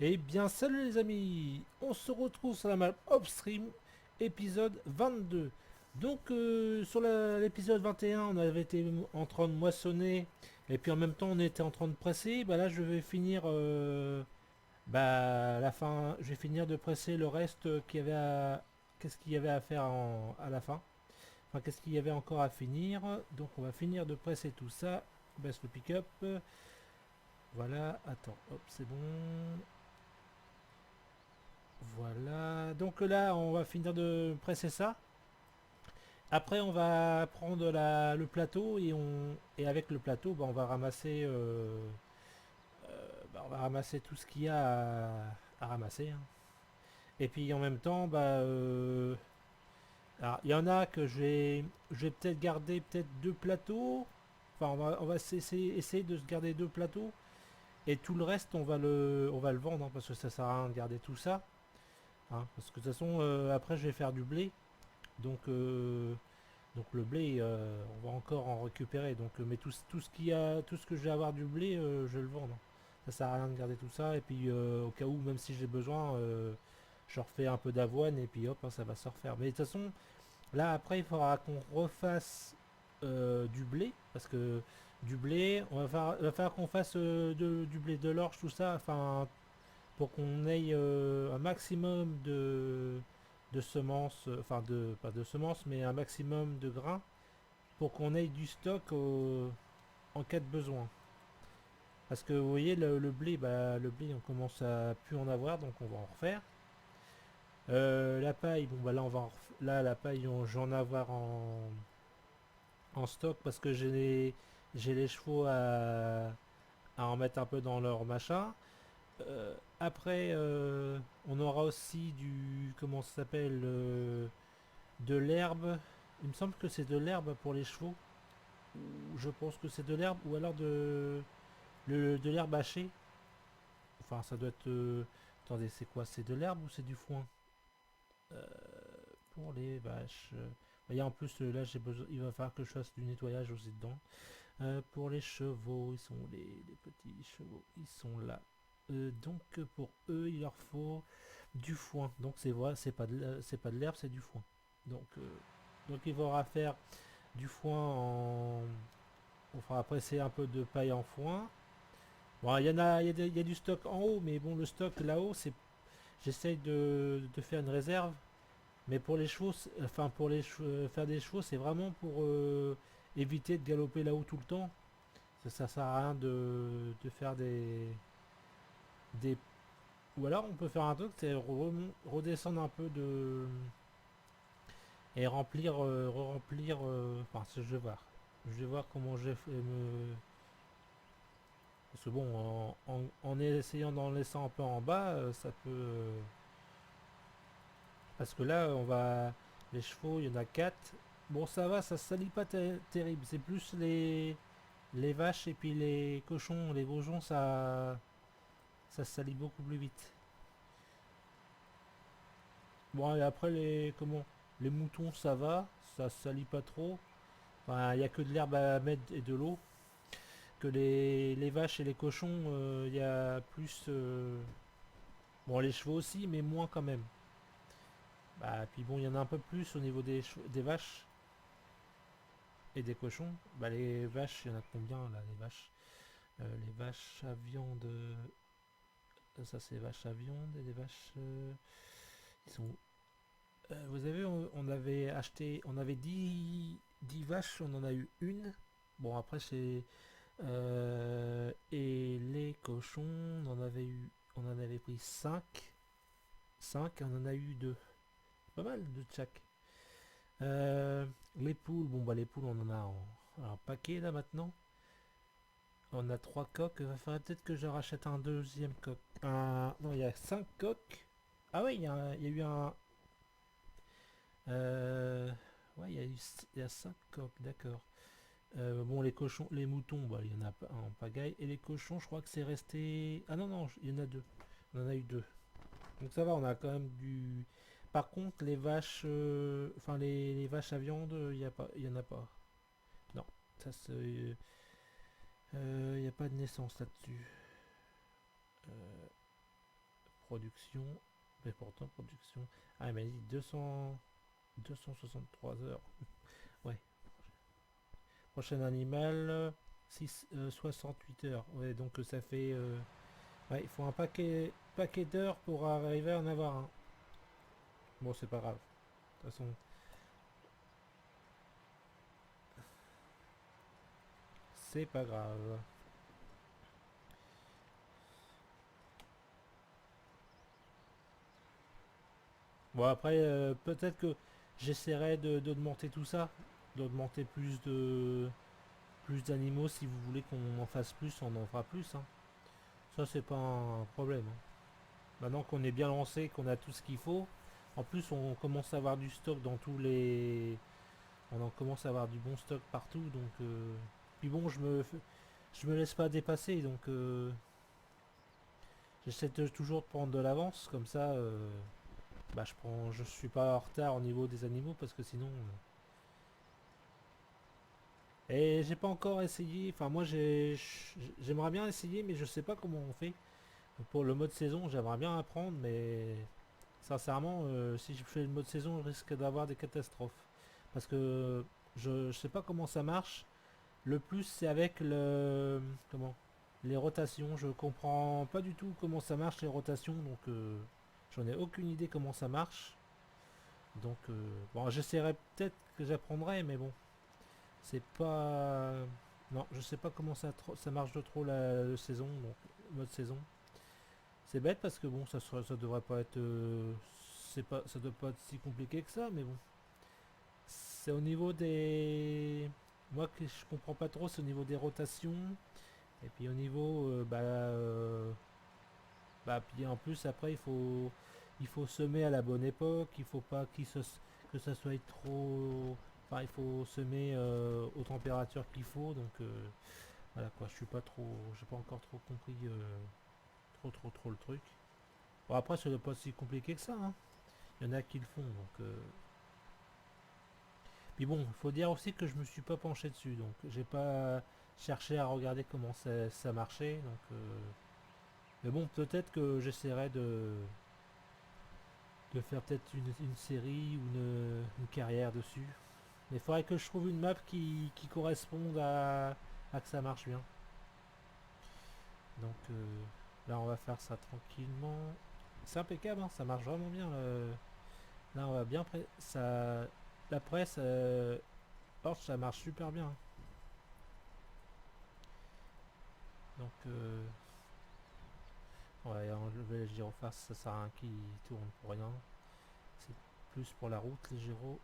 Eh bien, salut les amis, on se retrouve sur la map Upstream, épisode 22. Donc, sur l'épisode 21, on avait été en train de moissonner, et puis en même temps, on était en train de presser. Bah là, je vais finir, à la fin, je vais finir de presser le reste qu'est-ce qu'il y avait à faire à la fin. Enfin, qu'est-ce qu'il y avait encore à finir. Donc, on va finir de presser tout ça. Baisse le pick-up. Voilà, attends, hop, c'est bon. Voilà, donc là on va finir de presser ça. Après on va prendre le plateau et avec le plateau on va ramasser on va ramasser tout ce qu'il y a à ramasser, hein. Et puis en même temps alors il y en a que je vais peut-être garder peut-être deux plateaux. Enfin on va essayer de se garder deux plateaux et tout le reste on va le vendre, hein, parce que ça sert à rien de garder tout ça, hein, parce que de toute façon après je vais faire du blé. Donc, donc le blé, on va encore en récupérer. Donc, mais tout ce qu'il y a, tout ce que je vais avoir du blé, je vais le vendre. Ça sert à rien de garder tout ça. Et puis au cas où, même si j'ai besoin, je refais un peu d'avoine et puis hop, hein, ça va se refaire. Mais de toute façon, là après, il faudra qu'on refasse du blé, parce que du blé, il va falloir qu'on fasse du blé de l'orge, tout ça, enfin pour qu'on ait un maximum de semences, enfin pas de semences, mais un maximum de grains pour qu'on ait du stock en cas de besoin. Parce que vous voyez le blé, le blé on commence à plus en avoir, donc on va en refaire. La paille, bon bah là on va là la paille je vais en avoir en stock parce que j'ai les chevaux à en mettre un peu dans leur machin. Après, on aura aussi comment ça s'appelle, de l'herbe. Il me semble que c'est de l'herbe pour les chevaux. Je pense que c'est de l'herbe ou alors de l'herbe hachée. Enfin, ça doit être. Attendez, c'est quoi? C'est de l'herbe ou c'est du foin? Euh, pour les vaches. Et en plus, là, j'ai besoin. Il va falloir que je fasse du nettoyage aussi dedans. Pour les chevaux, ils sont les petits chevaux, ils sont là. Donc pour eux, il leur faut du foin. Donc c'est vrai, c'est pas de l'herbe, c'est du foin. Donc donc il faudra faire du foin on fera presser un peu de paille en foin. Bon, il y a du stock en haut, mais bon, le stock là-haut, j'essaye de faire une réserve. Mais pour les chevaux, enfin pour faire des chevaux, c'est vraiment pour éviter de galoper là-haut tout le temps. Ça sert à rien de faire des. Ou alors on peut faire un truc, c'est redescendre un peu et remplir, remplir. Enfin, je vais voir. Je vais voir comment je vais me. Parce que bon, en essayant d'en laisser un peu en bas, ça peut. Parce que là, on va. Les chevaux, il y en a 4. Bon, ça va, ça se salit pas terrible. C'est plus les vaches et puis les cochons, les bourgeons, ça se salit beaucoup plus vite. Bon, et après, les moutons, ça va, ça se salit pas trop. Enfin, il n'y a que de l'herbe à mettre et de l'eau. Que les vaches et les cochons, il y a plus. Bon, les chevaux aussi, mais moins quand même. Bah, puis bon, il y en a un peu plus au niveau des vaches et des cochons. Bah, les vaches, il y en a combien là, les vaches? Les vaches à viande. Ça, c'est les vaches à viande et les vaches. Ils sont. Vous avez vu, on avait acheté. On avait 10 vaches, on en a eu une. Bon, après, c'est. Et les cochons, on en avait pris 5. 5, on en a eu 2. Pas mal de chaque. Les poules, bon bah les poules on en a un paquet là maintenant. On a 3 coques. Il va falloir peut-être que je rachète un deuxième coq. Non, il y a 5 coques. Ah ouais, il y a eu un. Euh, ouais, il y a 5 coques, d'accord. Bon, les cochons, les moutons, bah, il y en a pas en pagaille. Et les cochons, je crois que c'est resté. Ah non, non, il y en a deux. On en a eu deux. Donc ça va, on a quand même du. Par contre, les vaches, enfin les vaches à viande, il y en a pas. Non, ça c'est, il n'y a pas de naissance là-dessus. production. Mais pourtant, production. Ah, il m'a dit 263 heures. Ouais. Prochain animal, 68 heures. Ouais, donc ça fait... ouais, il faut un paquet d'heures pour arriver à en avoir un. Bon, c'est pas grave. De toute façon, c'est pas grave. Bon, après, peut-être que j'essaierai d'augmenter tout ça. D'augmenter plus d'animaux. Si vous voulez qu'on en fasse plus, on en fera plus, hein. Ça, c'est pas un problème, hein. Maintenant qu'on est bien lancé, qu'on a tout ce qu'il faut, en plus on commence à avoir du stock dans tous les... On en commence à avoir du bon stock partout, donc... Puis bon, je me laisse pas dépasser, donc... J'essaie toujours de prendre de l'avance, comme ça... bah je suis pas en retard au niveau des animaux, parce que sinon... Et j'ai pas encore essayé, enfin moi j'aimerais bien essayer, mais je sais pas comment on fait. Pour le mode saison, j'aimerais bien apprendre, mais sincèrement, si je fais le mode saison, je risque d'avoir des catastrophes. Parce que je sais pas comment ça marche. Le plus, c'est avec le... Comment? Les rotations. Je comprends pas du tout comment ça marche les rotations, donc j'en ai aucune idée comment ça marche. Donc, bon, j'essaierai peut-être que j'apprendrai, mais bon, c'est pas... Non, je sais pas comment ça marche de trop la saison, donc mode saison. C'est bête parce que bon, ça devrait pas être, ça doit pas être si compliqué que ça, mais bon. C'est au niveau des, moi que je comprends pas trop, c'est au niveau des rotations et puis au niveau, bah puis en plus après il faut semer à la bonne époque, il faut pas que ça soit trop, enfin il faut semer aux températures qu'il faut, donc voilà quoi, je suis pas trop, j'ai pas encore trop compris trop le truc. Bon, après, ça doit pas si compliqué que ça, hein. Il y en a qui le font, donc... Puis bon, il faut dire aussi que je me suis pas penché dessus, donc j'ai pas cherché à regarder comment ça marchait, donc... Mais bon, peut-être que j'essaierai de faire peut-être une série ou une carrière dessus. Mais il faudrait que je trouve une map qui corresponde à que ça marche bien. Donc là, on va faire ça tranquillement. C'est impeccable, hein, ça marche vraiment bien. Là, on va bien... Ça, la presse, Porsche, ça marche super bien. Donc, ouais, enlever les gyrophares, ça sert à rien qui tourne pour rien. C'est plus pour la route, les gyros.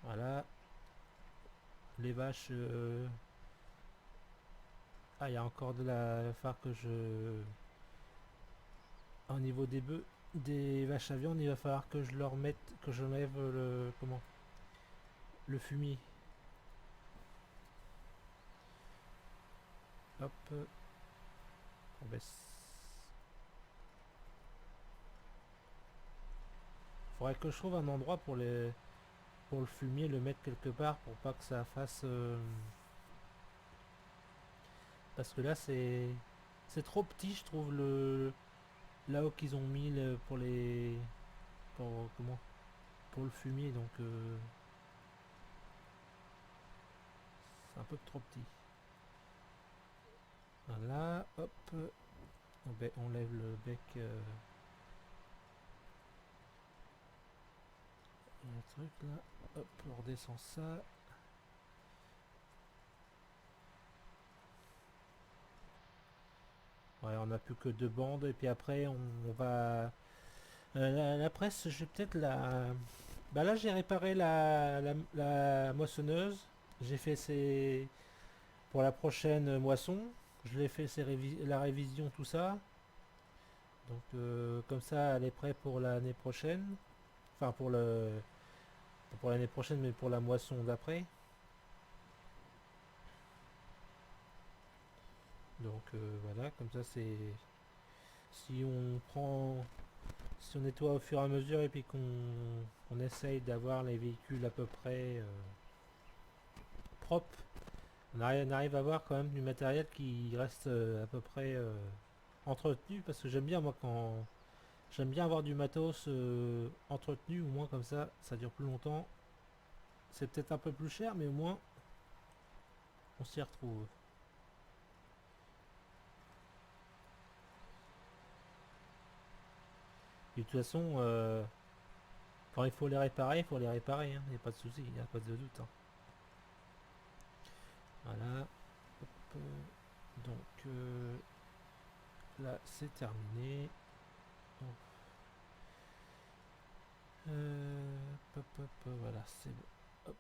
Voilà. Les vaches... Ah, il y a encore de la phare que je... Au niveau des bœufs, des vaches à viande, il va falloir que je leur mette... Que je lève le... Comment? Le fumier. Hop. On baisse. Faudrait que je trouve un endroit pour le fumier, le mettre quelque part pour pas que ça fasse... parce que là c'est trop petit, je trouve, le là où qu'ils ont mis pour les... Pour, comment? Pour le fumier, donc c'est un peu trop petit. Voilà, hop. On lève le bec. Le truc là. Hop, on redescend ça. Ouais, on a plus que deux bandes et puis après on va... la presse, je vais peut-être la... Bah là j'ai réparé la moissonneuse. J'ai fait ses... Pour la prochaine moisson. Je l'ai fait la révision, tout ça. Donc comme ça elle est prête pour l'année prochaine. Enfin pour l'année prochaine mais pour la moisson d'après. Donc voilà, comme ça c'est... Si on prend... Si on nettoie au fur et à mesure et puis qu'on essaye d'avoir les véhicules à peu près propres, on arrive à avoir quand même du matériel qui reste à peu près entretenu parce que j'aime bien moi quand j'aime bien avoir du matos entretenu, au moins comme ça dure plus longtemps. C'est peut-être un peu plus cher, mais au moins on s'y retrouve. Et de toute façon, quand il faut les réparer, il faut les réparer. Il n'y a pas de souci, il n'y a pas de doute. Hein. Voilà. Hop, donc là, c'est terminé. Donc, voilà, c'est bon. Hop,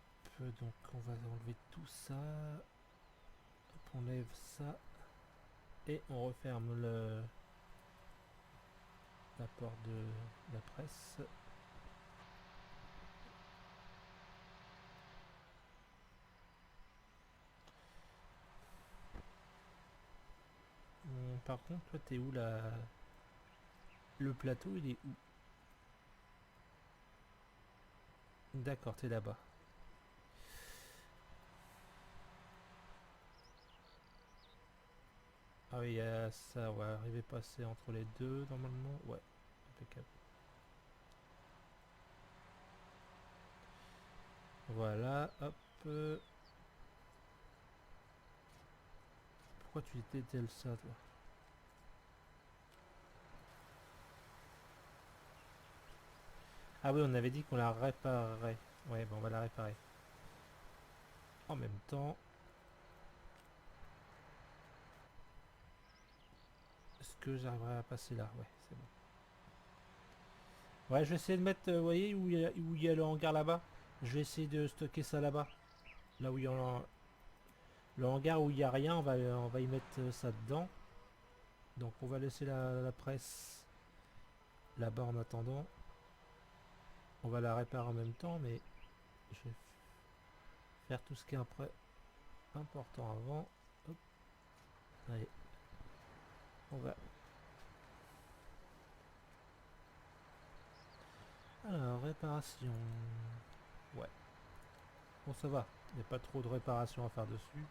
donc on va enlever tout ça. Hop, on lève ça. Et on referme la porte de la presse. Par contre, toi, t'es où là? Le plateau, il est où? D'accord, t'es là-bas. Ah oui, il y a ça, on va arriver à passer entre les deux normalement. Ouais, impeccable. Voilà, hop. Pourquoi tu dételles ça, toi? Ah oui, on avait dit qu'on la réparerait. Ouais, bon, on va la réparer. En même temps, est-ce que j'arriverai à passer là? Ouais, c'est bon. Ouais, je vais essayer de mettre, vous voyez, où il y a le hangar là-bas. Je vais essayer de stocker ça là-bas. Là où il y a le hangar où il n'y a rien, on va y mettre ça dedans. Donc on va laisser la presse là-bas en attendant. On va la réparer en même temps, mais je vais faire tout ce qui est important avant. Hop. Allez, on va. Alors, réparation. Ouais. Bon, ça va. Il n'y a pas trop de réparation à faire dessus.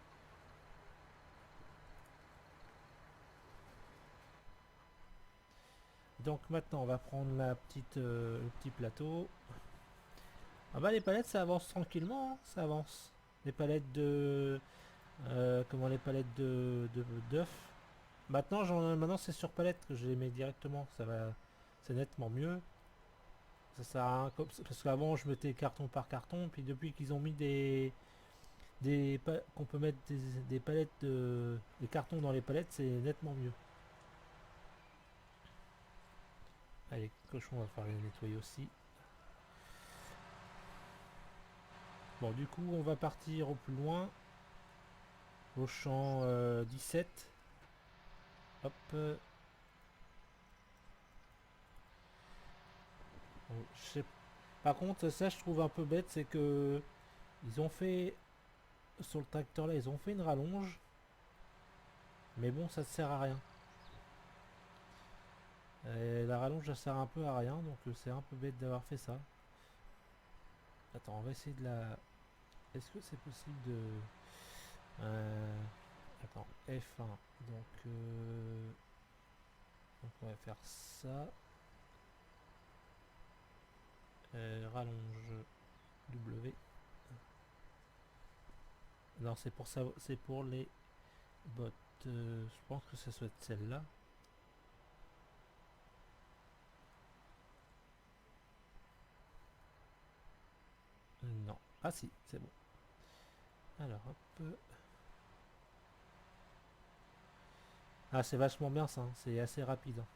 Donc maintenant, on va prendre le petit plateau. Ah bah les palettes, ça avance tranquillement, hein, ça avance. Les palettes de... comment les palettes d'œufs. Maintenant c'est sur palette que je les mets directement. Ça va... C'est nettement mieux. Ça sert à rien, parce qu'avant je mettais carton par carton. Puis depuis qu'ils ont mis qu'on peut mettre des palettes des cartons dans les palettes, c'est nettement mieux. Allez, cochon, on va faire les nettoyer aussi. Bon, du coup, on va partir au plus loin. Au champ 17. Hop. Bon, par contre, ça, je trouve un peu bête, c'est que ils ont fait sur le tracteur là, ils ont fait une rallonge, mais bon, ça ne sert à rien. Et la rallonge, ça sert un peu à rien, donc c'est un peu bête d'avoir fait ça. Attends, on va essayer de la. Est-ce que c'est possible de. Euh, Attends, F1. Donc on va faire ça. Rallonge W. Non, c'est pour ça, c'est pour les bottes. Je pense que ça soit celle-là. Non. Ah si, c'est bon. Alors, hop. Ah, c'est vachement bien ça, hein, c'est assez rapide. Hein.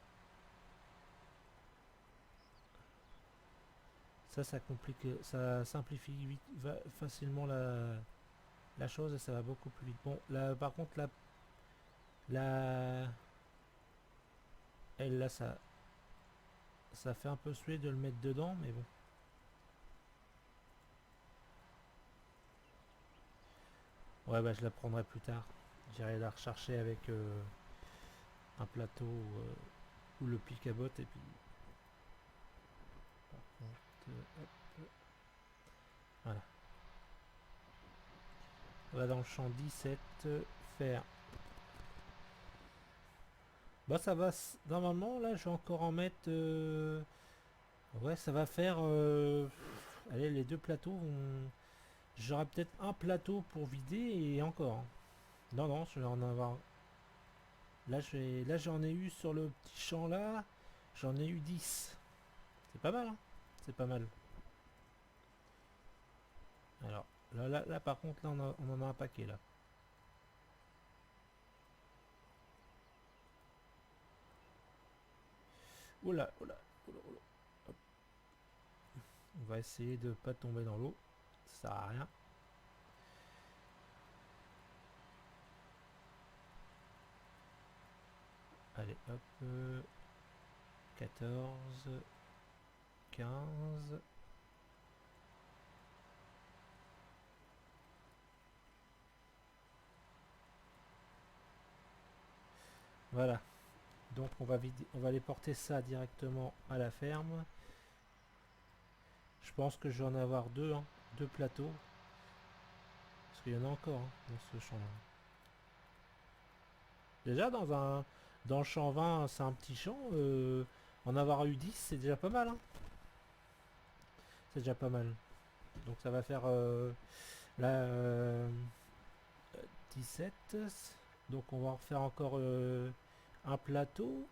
Ça complique, ça simplifie facilement la chose et ça va beaucoup plus vite. Bon, là, par contre, la, elle, là, ça fait un peu suer de le mettre dedans, mais bon. Ouais, bah, je la prendrai plus tard. J'irai la rechercher avec un plateau ou le pic à botte et puis. Par contre, hop, voilà. On va dans le champ 17 faire Bah ça va, normalement là je vais encore en mettre... ouais ça va faire... allez les deux plateaux vont... J'aurai peut-être un plateau pour vider et encore, hein. Non non, je vais en avoir... Là j'en ai eu sur le petit champ là, j'en ai eu 10. C'est pas mal, hein. C'est pas mal. Alors, là, par contre, là, on en a un paquet, là. Oula, oula, oula, oula. Hop. On va essayer de pas tomber dans l'eau. Ça sert à rien. Allez, hop. 14, 15. Voilà. Donc, on va aller porter ça directement à la ferme. Je pense que je vais en avoir deux, hein, deux plateaux. Parce qu'il y en a encore, hein, dans ce champ-là. Déjà, dans le champ 20, c'est un petit champ. En avoir eu 10, c'est déjà pas mal, hein. C'est déjà pas mal. Donc ça va faire là 17. Donc on va en refaire encore un plateau.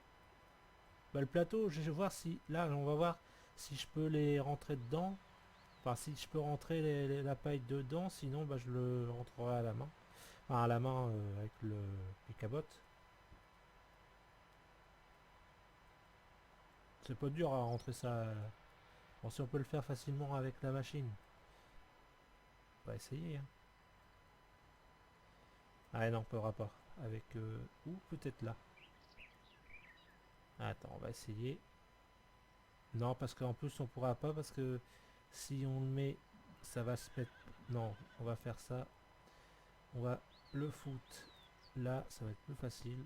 Bah, le plateau, je vais voir si... Là, on va voir si je peux les rentrer dedans. Enfin, si je peux rentrer la paille dedans. Sinon, bah, je le rentrerai à la main. Enfin, à la main avec le picabote. C'est pas dur à rentrer ça. Bon, si on peut le faire facilement avec la machine, on va essayer, hein. Ah non, on pourra pas. Avec... ou peut-être là. Attends, on va essayer. Non, parce qu'en plus on pourra pas, parce que si on le met, ça va se mettre... Non, on va faire ça. On va le foutre là, ça va être plus facile.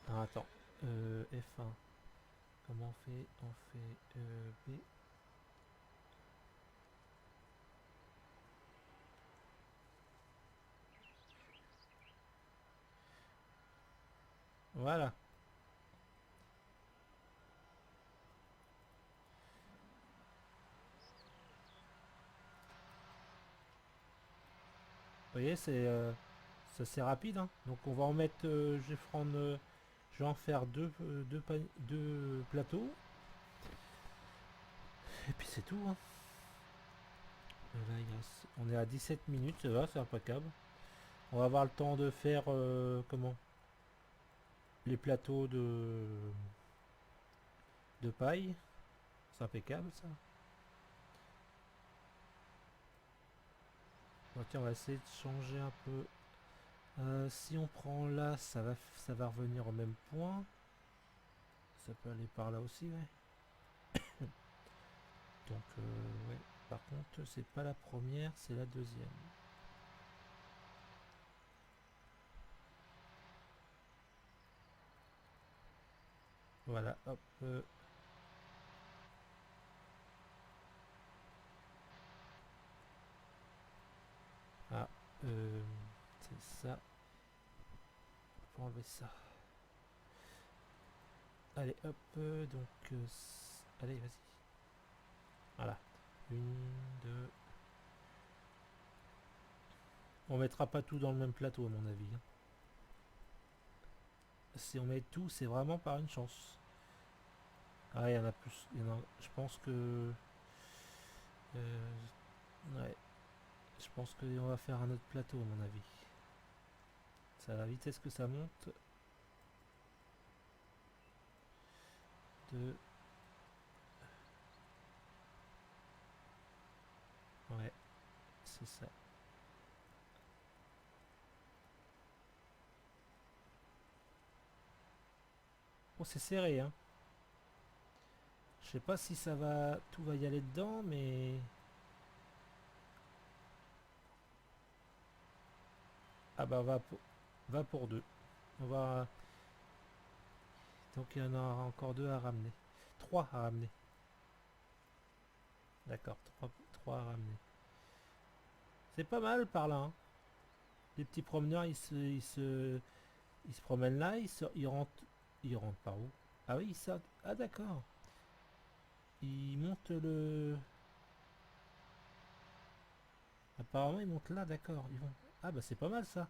Ah, attends, F1. Comment on fait? On fait B. Voilà. Vous voyez, c'est assez rapide, hein. Donc on va en mettre, je vais prendre, je vais en faire deux plateaux. Et puis c'est tout, hein. Là, on est à 17 minutes, ça va, c'est impeccable. On va avoir le temps de faire, comment? Les plateaux de paille. C'est impeccable, ça. Bon, tiens, on va essayer de changer un peu. Si on prend là, ça va revenir au même point. Ça peut aller par là aussi, ouais. Donc, ouais. Par contre, c'est pas la première, c'est la deuxième. Voilà, hop. Ah, c'est ça. Faut enlever ça. Allez, hop. Donc, allez, vas-y. Voilà. Une, deux. On mettra pas tout dans le même plateau, à mon avis, hein. Si on met tout, c'est vraiment par une chance. Ah, il y en a plus. Je pense que... ouais. Je pense qu'on va faire un autre plateau, à mon avis. C'est à la vitesse que ça monte. De... Ouais, c'est ça. Bon, c'est serré, hein. Je sais pas si ça va... Tout va y aller dedans, mais... Ah bah, va pour deux. On va... Donc, il y en a encore deux à ramener. Trois à ramener. D'accord, trois à ramener. C'est pas mal par là, hein. Les petits promeneurs, ils se promènent là, ils rentrent par où? Ah oui, ça, ah d'accord. Ils montent le, apparemment ils montent là, d'accord. Ils vont, ah bah c'est pas mal ça.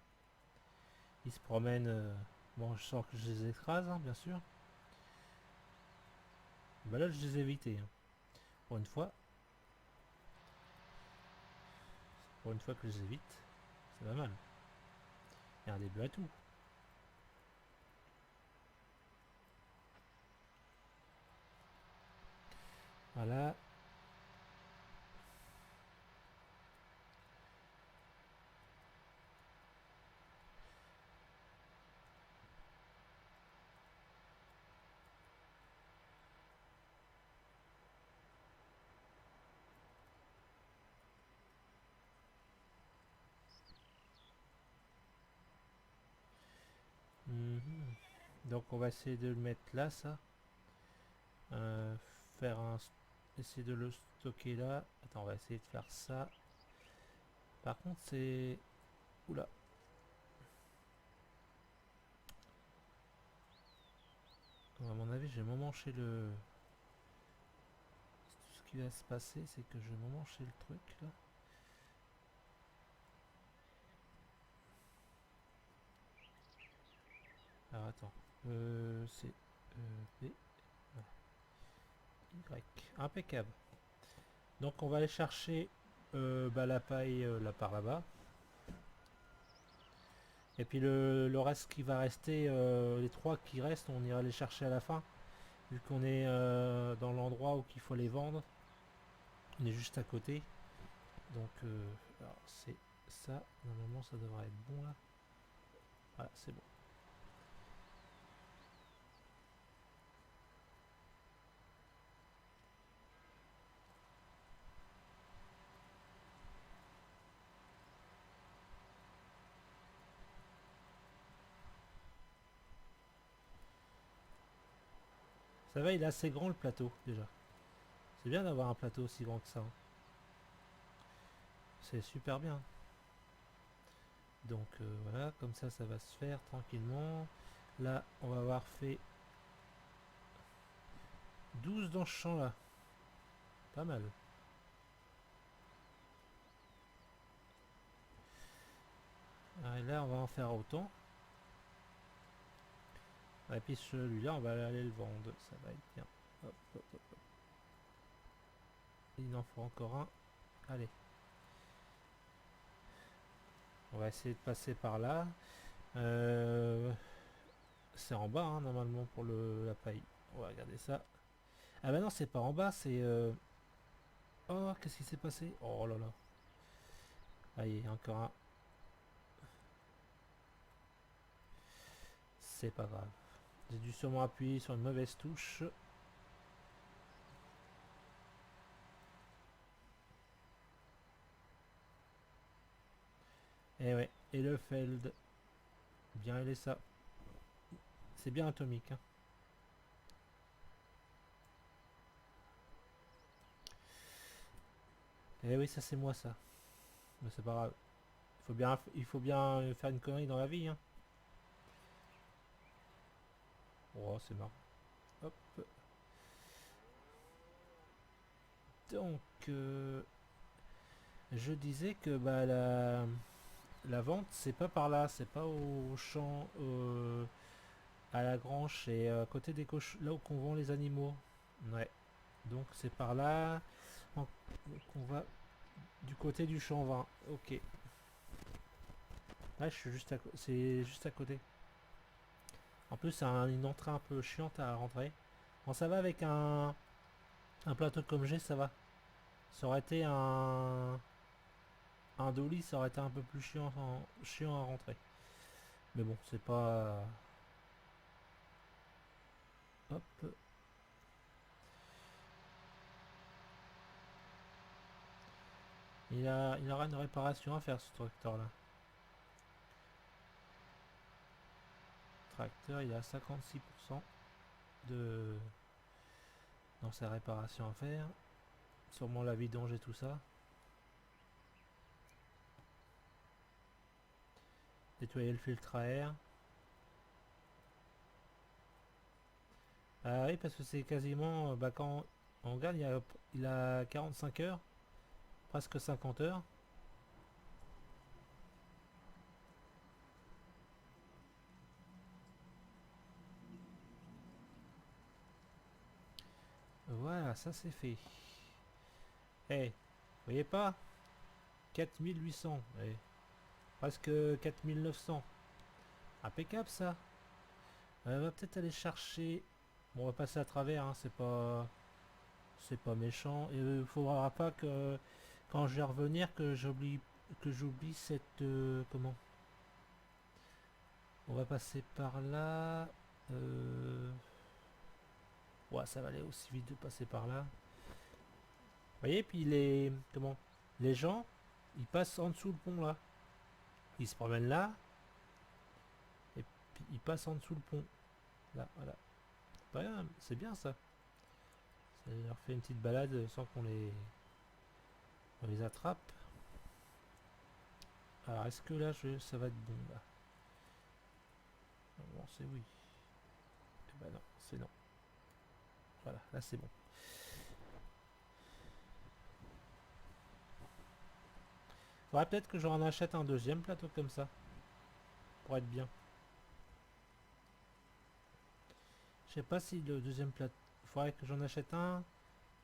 Ils se promènent, bon je sens que je les écrase, hein, bien sûr. Bah là je les ai évités, hein. Pour une fois, pour une fois que je les évite, c'est pas mal. Il y a un début à tout. Voilà. Mhm. Donc on va essayer de le mettre là, ça. Euh, faire un... Essayer de le stocker là. Attends, on va essayer de faire ça. Par contre, c'est... Oula. À mon avis, je vais m'emmancher le... Tout ce qui va se passer, c'est que je vais m'emmancher le truc, là. Alors, attends. C'est... B... Y. Impeccable. Donc, on va aller chercher bah, la paille là par là-bas. Et puis le reste qui va rester, les trois qui restent, on ira les chercher à la fin. Vu qu'on est dans l'endroit où il faut les vendre. On est juste à côté. Donc, alors c'est ça. Normalement, ça devrait être bon là. Voilà, c'est bon. Ça va, il est assez grand le plateau déjà. C'est bien d'avoir un plateau aussi grand que ça, hein. C'est super bien. Donc voilà, comme ça va se faire tranquillement. Là, on va avoir fait 12 dans ce champ là. Pas mal. Ah, et là, on va en faire autant. Et puis celui-là, on va aller le vendre. Ça va être bien. Hop, hop, hop, hop. Il en faut encore un. Allez. On va essayer de passer par là. Euh, c'est en bas, hein, normalement, pour la paille. On va regarder ça. Ah bah non, c'est pas en bas, c'est... Oh, qu'est-ce qui s'est passé? Oh là là. Allez, encore un. C'est pas grave. J'ai dû sûrement appuyer sur une mauvaise touche. Et ouais, et le Feld. Bien, il est ça. C'est bien atomique, hein. Eh oui, ça c'est moi ça. Mais c'est pas grave. Il faut bien faire une connerie dans la vie, hein. Oh, c'est marrant. Hop. Donc, je disais que bah, la vente, c'est pas par là, c'est pas au champ, à la grange, c'est à côté des cochons, là où on vend les animaux. Ouais. Donc c'est par là qu'on va du côté du champ 20. Ok. Là, je suis juste c'est juste à côté. En plus, c'est une entrée un peu chiante à rentrer. Bon, ça va avec un plateau comme j'ai, ça va. Ça aurait été un dolly, ça aurait été un peu plus chiant à rentrer. Mais bon, c'est pas... Hop. Il aura une réparation à faire, ce tracteur-là. Tracteur, il a 56% de... dans sa réparation à faire. Sûrement la vidange et tout ça. Nettoyer le filtre à air. Ah oui, parce que c'est quasiment... bah, quand on regarde, il a 45 heures. Presque 50 heures. Voilà, ça c'est fait. Eh, vous voyez pas? 4800. Eh, presque 4900. Impeccable ça. On va peut-être aller chercher... Bon, on va passer à travers, hein, c'est pas... C'est pas méchant. Et il faudra pas que... Quand je vais revenir, que j'oublie cette... comment? On va passer par là. Ouais, ça va aller aussi vite de passer par là. Vous voyez, puis les... Comment? Les gens, ils passent en dessous le pont là. Ils se promènent là. Et puis ils passent en dessous le pont. Là, voilà. C'est bien ça. Ça leur fait une petite balade sans on les attrape. Alors, est-ce que là, ça va être bon là? Bon, c'est oui. Eh ben non, c'est non. Voilà, là c'est bon. Faudrait peut-être que j'en achète un deuxième plateau comme ça. Pour être bien. Je sais pas si le deuxième plateau... Faudrait que j'en achète un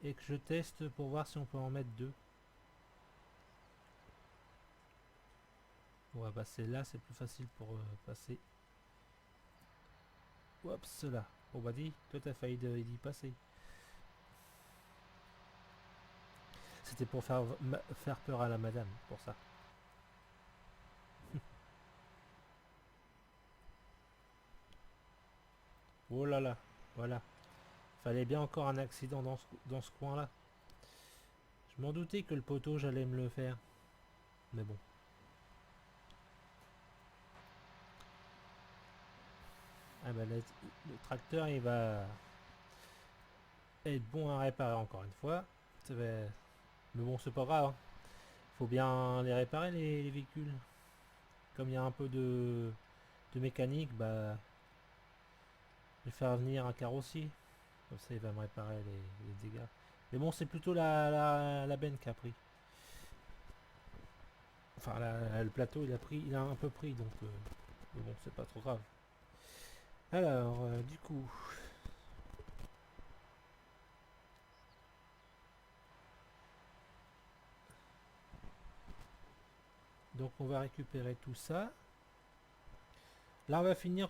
et que je teste pour voir si on peut en mettre deux. On va passer là, c'est plus facile pour passer. Oups, là. Bon bah dis, toi t'as failli d'y passer. C'était pour faire peur à la madame, pour ça. Oh là là, voilà. Fallait bien encore un accident dans ce coin-là. Je m'en doutais que le poteau, j'allais me le faire. Mais bon. Ah bah le tracteur, il va être bon à réparer encore une fois. Mais bon, c'est pas grave, hein. Faut bien les réparer, les véhicules. Comme il y a un peu de mécanique, bah... Je vais faire venir un carrossier. Comme ça, il va me réparer les dégâts. Mais bon, c'est plutôt la benne qui a pris. Enfin, le plateau, il a un peu pris, donc... mais bon, c'est pas trop grave. Alors, du coup... Donc, on va récupérer tout ça. Là, on va finir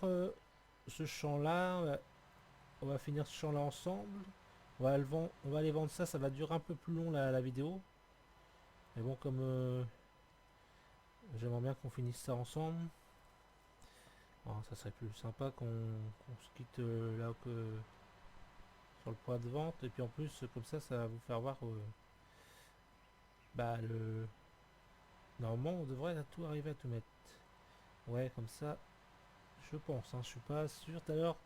ce champ-là. On va finir ce champ-là ensemble. On va aller vendre ça. Ça va durer un peu plus long, la vidéo. Mais bon, comme... j'aimerais bien qu'on finisse ça ensemble. Oh, ça serait plus sympa qu'on se quitte là sur le point de vente. Et puis en plus, comme ça va vous faire voir bah le... Normalement, on devrait à tout arriver à tout mettre. Ouais, comme ça, je pense. Hein, je suis pas sûr tout à l'heure.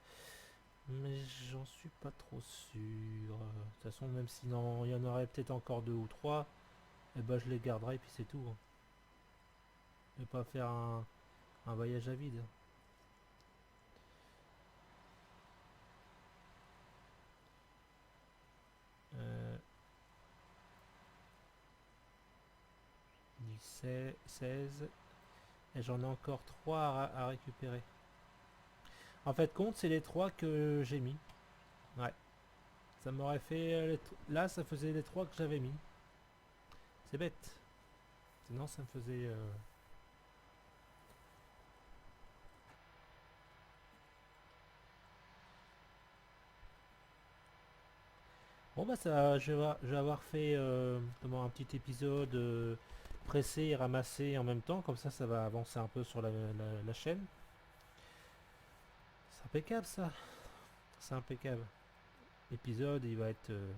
Mais j'en suis pas trop sûr. De toute façon, même s'il y en aurait peut-être encore deux ou trois, et bah je les garderai et puis c'est tout. Hein. Je vais pas faire un voyage à vide. 17, 16. Et j'en ai encore 3 à récupérer. En fait, compte, c'est les 3 que j'ai mis. Ouais. Ça m'aurait fait... là, ça faisait les 3 que j'avais mis. C'est bête. Sinon, ça me faisait... Bon, bah, ça, je vais avoir fait comment, un petit épisode pressé et ramassé en même temps. Comme ça va avancer un peu sur la chaîne. C'est impeccable, ça. C'est impeccable. L'épisode, il va être... il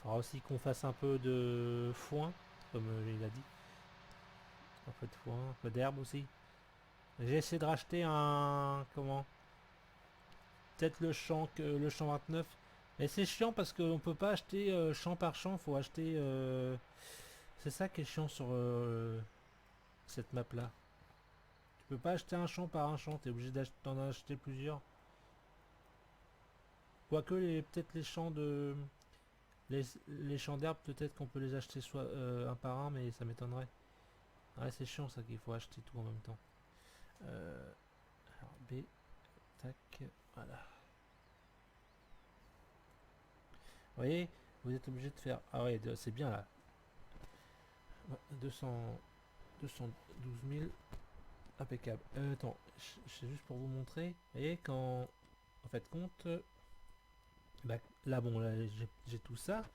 faudra aussi qu'on fasse un peu de foin, comme il a dit. Un peu de foin, un peu d'herbe aussi. J'ai essayé de racheter un... Comment? Peut-être le champ 29. Et c'est chiant parce qu'on peut pas acheter champ par champ, faut acheter... C'est ça qui est chiant sur cette map là. Tu peux pas acheter un champ par un champ, t'es obligé d'en acheter plusieurs. Quoique peut-être les champs de... Les champs d'herbe, peut-être qu'on peut les acheter soit un par un, mais ça m'étonnerait. Ouais, c'est chiant ça qu'il faut acheter tout en même temps. Alors B, tac, voilà. Vous voyez, vous êtes obligé de faire... Ah ouais, c'est bien là. 212 000, impeccable. Attends, c'est juste pour vous montrer. Vous voyez, quand... En fait, compte... Bah, là, bon, là, j'ai tout ça.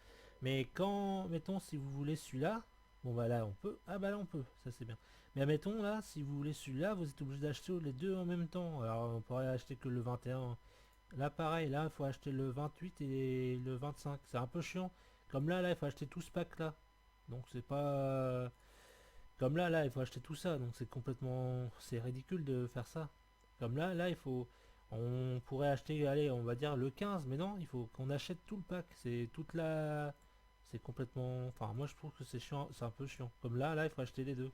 Mais quand, mettons, si vous voulez celui-là, bon, bah là, on peut. Ah, bah là, on peut. Ça, c'est bien. Mais admettons, là, si vous voulez celui-là, vous êtes obligé d'acheter les deux en même temps. Alors, on pourrait acheter que le 21. Là, pareil, là, il faut acheter le 28 et le 25. C'est un peu chiant. Comme là, il faut acheter tout ce pack-là. Donc, c'est pas... Comme là, il faut acheter tout ça. Donc, c'est complètement... C'est ridicule de faire ça. Comme là, il faut... On pourrait acheter, allez, on va dire le 15, mais non, il faut qu'on achète tout le pack. C'est toute la... C'est complètement... Enfin, moi, je trouve que c'est chiant, c'est un peu chiant. Comme là, il faut acheter les deux.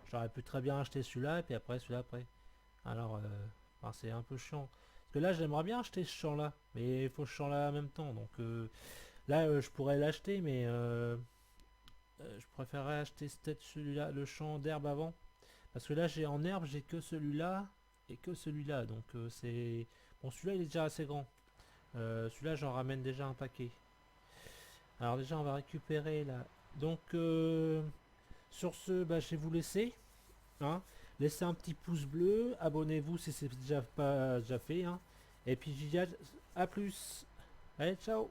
J'aurais pu très bien acheter celui-là, et puis après, celui-là après. Alors, enfin, c'est un peu chiant. Parce que là, j'aimerais bien acheter ce champ-là, mais il faut ce champ-là en même temps. Donc, là, je pourrais l'acheter, mais... je préférerais acheter peut-être celui-là, le champ d'herbe avant. Parce que là, j'ai en herbe, j'ai que celui-là et que celui-là. Donc c'est... Bon, celui-là, il est déjà assez grand. Celui-là, j'en ramène déjà un paquet. Alors déjà, on va récupérer là. Donc sur ce, bah, je vais vous laisser. Hein. Laissez un petit pouce bleu. Abonnez-vous si c'est déjà pas déjà fait. Hein. Et puis, je dis à plus. Allez, ciao.